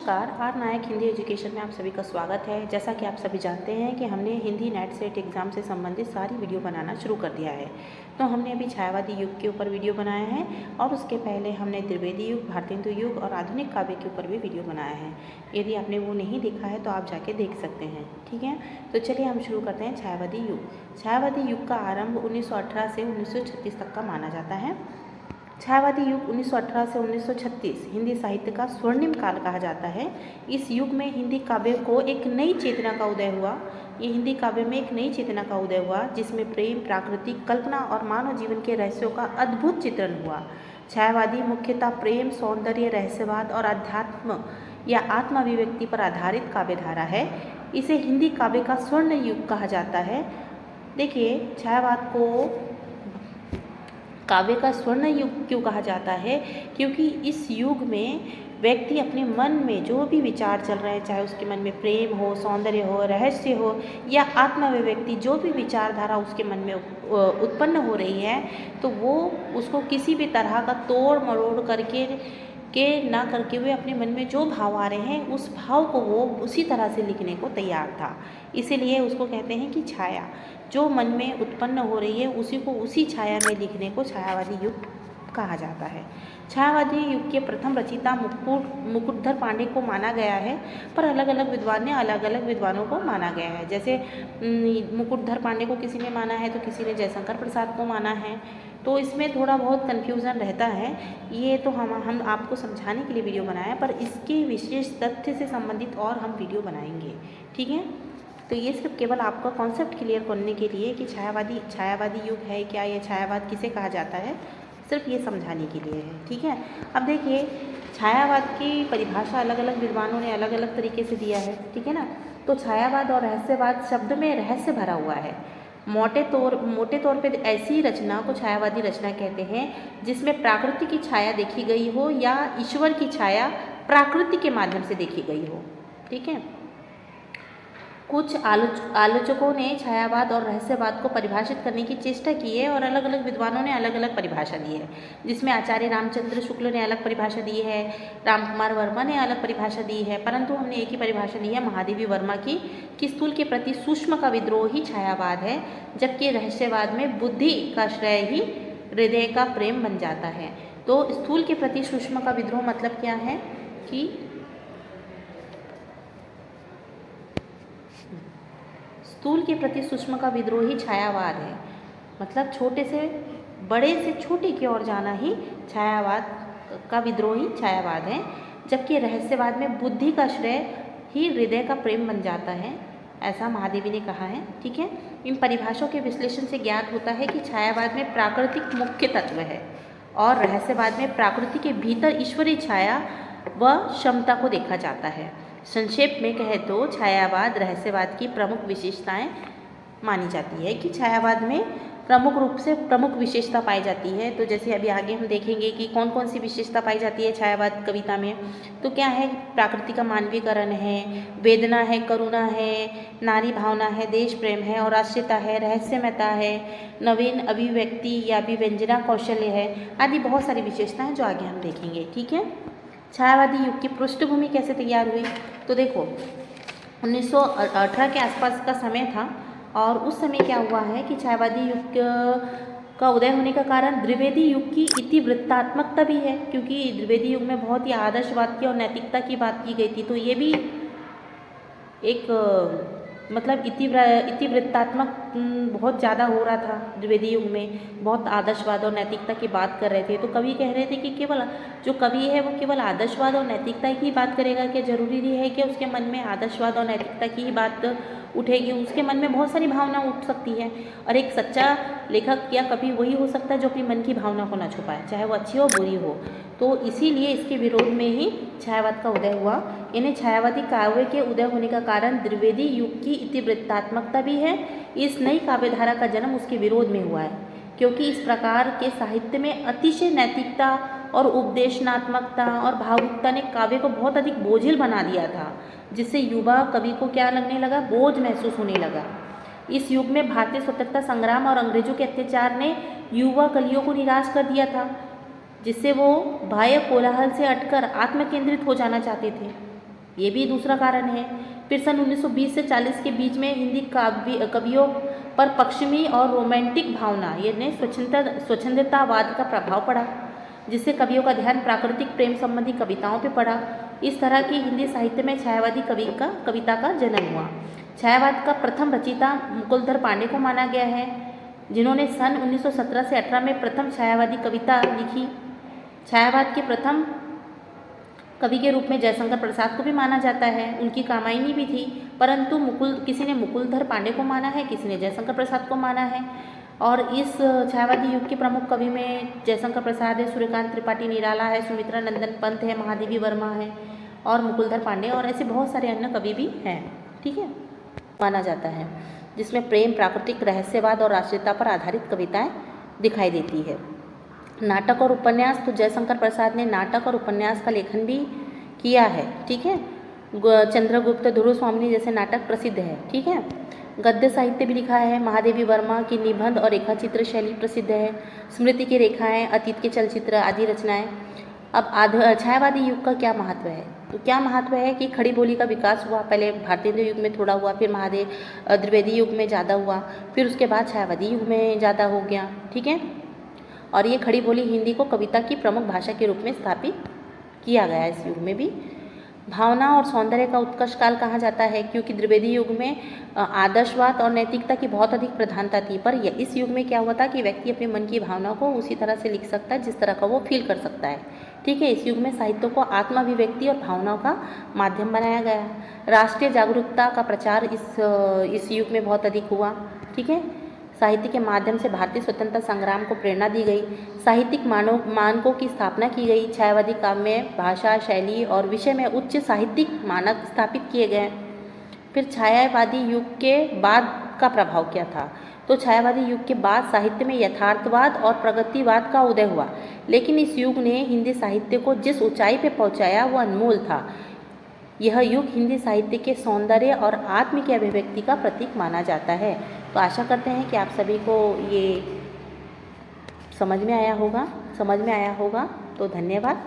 नमस्कार। Are Nayak Hindi education में आप सभी का स्वागत है। जैसा कि आप सभी जानते हैं कि हमने हिंदी नेट सेट एग्ज़ाम से संबंधित सारी वीडियो बनाना शुरू कर दिया है। तो हमने अभी छायावादी युग के ऊपर वीडियो बनाया है और उसके पहले हमने त्रिवेदी युग, भारतेंदु युग और आधुनिक काव्य के ऊपर भी वीडियो बनाया है। यदि आपने वो नहीं देखा है तो आप जाके देख सकते हैं, ठीक है। तो चलिए हम शुरू करते हैं छायावादी युग। छायावादी युग का आरंभ 1918 से 1936 तक का माना जाता है। छायावादी युग 1918 से 1936 हिंदी साहित्य का स्वर्णिम काल कहा जाता है। इस युग में हिंदी काव्य को एक नई चेतना का उदय हुआ। ये हिंदी काव्य में एक नई चेतना का उदय हुआ जिसमें प्रेम, प्राकृतिक कल्पना और मानव जीवन के रहस्यों का अद्भुत चित्रण हुआ। छायावादी मुख्यतः प्रेम, सौंदर्य, रहस्यवाद और अध्यात्म या आत्माभिव्यक्ति पर आधारित काव्यधारा है। इसे हिंदी काव्य का स्वर्ण युग कहा जाता है। देखिए, छायावाद को काव्य का स्वर्ण युग क्यों कहा जाता है? क्योंकि इस युग में व्यक्ति अपने मन में जो भी विचार चल रहे हैं, चाहे उसके मन में प्रेम हो, सौंदर्य हो, रहस्य हो या आत्माभिव्यक्ति, जो भी विचारधारा उसके मन में उत्पन्न हो रही है, तो वो उसको किसी भी तरह का तोड़ मरोड़ करके ना करके हुए अपने मन में जो भाव आ रहे हैं उस भाव को वो उसी तरह से लिखने को तैयार था। इसीलिए उसको कहते हैं कि छाया जो मन में उत्पन्न हो रही है उसी को उसी छाया में लिखने को छायावादी युग कहा जाता है। छायावादी युग के प्रथम रचयिता मुकुटधर पांडे को माना गया है, पर अलग अलग विद्वान ने अलग अलग विद्वानों को माना गया है। जैसे मुकुटधर पांडे को किसी ने माना है तो किसी ने जयशंकर प्रसाद को माना है। तो इसमें थोड़ा बहुत कन्फ्यूज़न रहता है। ये तो हम आपको समझाने के लिए वीडियो बनाया है, पर इसके विशेष तथ्य से संबंधित और हम वीडियो बनाएंगे, ठीक है। तो ये सिर्फ केवल आपका कॉन्सेप्ट क्लियर करने के लिए कि छायावादी युग है क्या, ये छायावाद किसे कहा जाता है, सिर्फ ये समझाने के लिए है, ठीक है। अब देखिए, छायावाद की परिभाषा अलग अलग विद्वानों ने अलग अलग तरीके से दिया है, ठीक है ना। तो छायावाद और रहस्यवाद शब्द में रहस्य भरा हुआ है। मोटे तौर पे ऐसी रचना को छायावादी रचना कहते हैं जिसमें प्रकृति की छाया देखी गई हो या ईश्वर की छाया प्रकृति के माध्यम से देखी गई हो, ठीक है। कुछ आलोचकों ने छायावाद और रहस्यवाद को परिभाषित करने की चेष्टा की है और अलग अलग विद्वानों ने अलग अलग परिभाषा दी है, जिसमें आचार्य रामचंद्र शुक्ल ने अलग परिभाषा दी है, रामकुमार वर्मा ने अलग परिभाषा दी है, परंतु हमने एक ही परिभाषा दी है महादेवी वर्मा की कि स्थूल के प्रति सूक्ष्म का विद्रोह ही छायावाद है, जबकि रहस्यवाद में बुद्धि का श्रेय ही हृदय का प्रेम बन जाता है। तो स्थूल के प्रति सूक्ष्म का विद्रोह मतलब क्या है कि स्थूल के प्रति सूक्ष्म का विद्रोही छायावाद है, मतलब छोटे से बड़े से छोटे की ओर जाना ही छायावाद का विद्रोही छायावाद है, जबकि रहस्यवाद में बुद्धि का श्रेय ही हृदय का प्रेम बन जाता है, ऐसा महादेवी ने कहा है, ठीक है। इन परिभाषाओं के विश्लेषण से ज्ञात होता है कि छायावाद में प्राकृतिक मुख्य तत्व है और रहस्यवाद में प्रकृति के भीतर ईश्वरीय छाया व क्षमता को देखा जाता है। संक्षेप में कहे तो छायावाद रहस्यवाद की प्रमुख विशेषताएं मानी जाती है कि छायावाद में प्रमुख रूप से प्रमुख विशेषता पाई जाती है। तो जैसे अभी आगे हम देखेंगे कि कौन कौन सी विशेषता पाई जाती है छायावाद कविता में। तो क्या है, प्रकृति का मानवीकरण है, वेदना है, करुणा है, नारी भावना है, देश प्रेम है और आश्रिता है, रहस्यमयता है, नवीन अभिव्यक्ति या अभिव्यंजना कौशल्य है, आदि बहुत सारी विशेषताएं जो आगे हम देखेंगे, ठीक है। छायावादी युग की पृष्ठभूमि कैसे तैयार हुई? तो देखो, 1918 के आसपास का समय था और उस समय क्या हुआ है कि छायावादी युग का उदय होने का कारण द्विवेदी युग की इतिवृत्तात्मकता भी है, क्योंकि द्विवेदी युग में बहुत ही आदर्शवाद की और नैतिकता की बात की गई थी। तो ये भी एक मतलब इतिवृत्तात्मक बहुत ज़्यादा हो रहा था द्विवेदी युग में, बहुत आदर्शवाद और नैतिकता की बात कर रहे थे। तो कवि कह रहे थे कि केवल जो कवि है वो केवल आदर्शवाद और नैतिकता की बात करेगा, क्या जरूरी नहीं है कि उसके मन में आदर्शवाद और नैतिकता की ही बात उठेगी? उसके मन में बहुत सारी भावना उठ सकती है और एक सच्चा लेखक या कवि वही हो सकता है जो अपनी मन की भावना को ना छुपाए, चाहे वो अच्छी हो बुरी हो। तो इसीलिए इसके विरोध में ही छायावाद का उदय हुआ। इन्हें छायावादी काव्य के उदय होने का कारण द्विवेदी युग की इतिवृत्तात्मकता भी है। इस नई काव्यधारा का जन्म उसके विरोध में हुआ है, क्योंकि इस प्रकार के साहित्य में अतिशय नैतिकता और उपदेशनात्मकता और भावुकता ने काव्य को बहुत अधिक बोझिल बना दिया था, जिससे युवा कवि को क्या लगने लगा, बोझ महसूस होने लगा। इस युग में भारतीय स्वतंत्रता संग्राम और अंग्रेजों के अत्याचार ने युवा कलियों को निराश कर दिया था, जिससे वो बाह्य कोलाहल से हटकर आत्म केंद्रित हो जाना चाहते थे। ये भी दूसरा कारण है। फिर सन 1920 से 40 के बीच में हिंदी कवियों पर पश्चिमी और रोमांटिक भावना यानी स्वच्छंदतावाद का प्रभाव पड़ा, जिससे कवियों का ध्यान प्राकृतिक प्रेम संबंधी कविताओं पर पड़ा। इस तरह की हिंदी साहित्य में छायावादी कविता का जन्म हुआ। छायावाद का प्रथम रचयिता मुकुलधर पांडे को माना गया है, जिन्होंने सन 1917 से 18 में प्रथम छायावादी कविता लिखी। छायावाद के प्रथम कवि के रूप में जयशंकर प्रसाद को भी माना जाता है। उनकी कामायनी भी थी, परंतु किसी ने मुकुलधर पांडे को माना है, किसी ने जयशंकर प्रसाद को माना है। और इस छायावादी युग के प्रमुख कवि में जयशंकर प्रसाद है, सूर्यकांत त्रिपाठी निराला है, सुमित्रा नंदन पंत है, महादेवी वर्मा है और मुकुलधर पांडे और ऐसे बहुत सारे अन्य कवि भी हैं। ठीक है, माना जाता है, जिसमें प्रेम, प्राकृतिक रहस्यवाद और राष्ट्रीयता पर आधारित कविताएं दिखाई देती है। नाटक और उपन्यास, तो जयशंकर प्रसाद ने नाटक और उपन्यास का लेखन भी किया है। ठीक है, चंद्रगुप्त, ध्रुव स्वामिनी जैसे नाटक प्रसिद्ध है। ठीक है, गद्य साहित्य भी लिखा है। महादेवी वर्मा की निबंध और रेखाचित्र शैली प्रसिद्ध है। स्मृति की रेखाएं, अतीत के चलचित्र आदि रचनाएं। अब छायावादी युग का क्या महत्व है? तो क्या महत्व है कि खड़ी बोली का विकास हुआ। पहले भारतेंद्र युग में थोड़ा हुआ, फिर द्विवेदी युग में ज़्यादा हुआ, फिर उसके बाद छायावादी युग में ज़्यादा हो गया। ठीक है, और ये खड़ी बोली हिंदी को कविता की प्रमुख भाषा के रूप में स्थापित किया गया है। इस युग में भी भावना और सौंदर्य का उत्कर्ष काल कहा जाता है, क्योंकि द्विवेदी युग में आदर्शवाद और नैतिकता की बहुत अधिक प्रधानता थी। पर इस युग में क्या हुआ था कि व्यक्ति अपने मन की भावना को उसी तरह से लिख सकता है जिस तरह का वो फील कर सकता है। ठीक है, इस युग में साहित्य को आत्माभिव्यक्ति और भावनाओं का माध्यम बनाया गया। राष्ट्रीय जागरूकता का प्रचार इस युग में बहुत अधिक हुआ। ठीक है, साहित्य के माध्यम से भारतीय स्वतंत्रता संग्राम को प्रेरणा दी गई। साहित्यिक मानकों की स्थापना की गई। छायावादी काव्य में भाषा, शैली और विषय में उच्च साहित्यिक मानक स्थापित किए गए। फिर छायावादी युग के बाद का प्रभाव क्या था? तो छायावादी युग के बाद साहित्य में यथार्थवाद और प्रगतिवाद का उदय हुआ, लेकिन इस युग ने हिंदी साहित्य को जिस ऊंचाई पर पहुंचाया वह अनमोल था। यह युग हिंदी साहित्य के सौंदर्य और आत्म की अभिव्यक्ति का प्रतीक माना जाता है। तो आशा करते हैं कि आप सभी को ये समझ में आया होगा। तो धन्यवाद।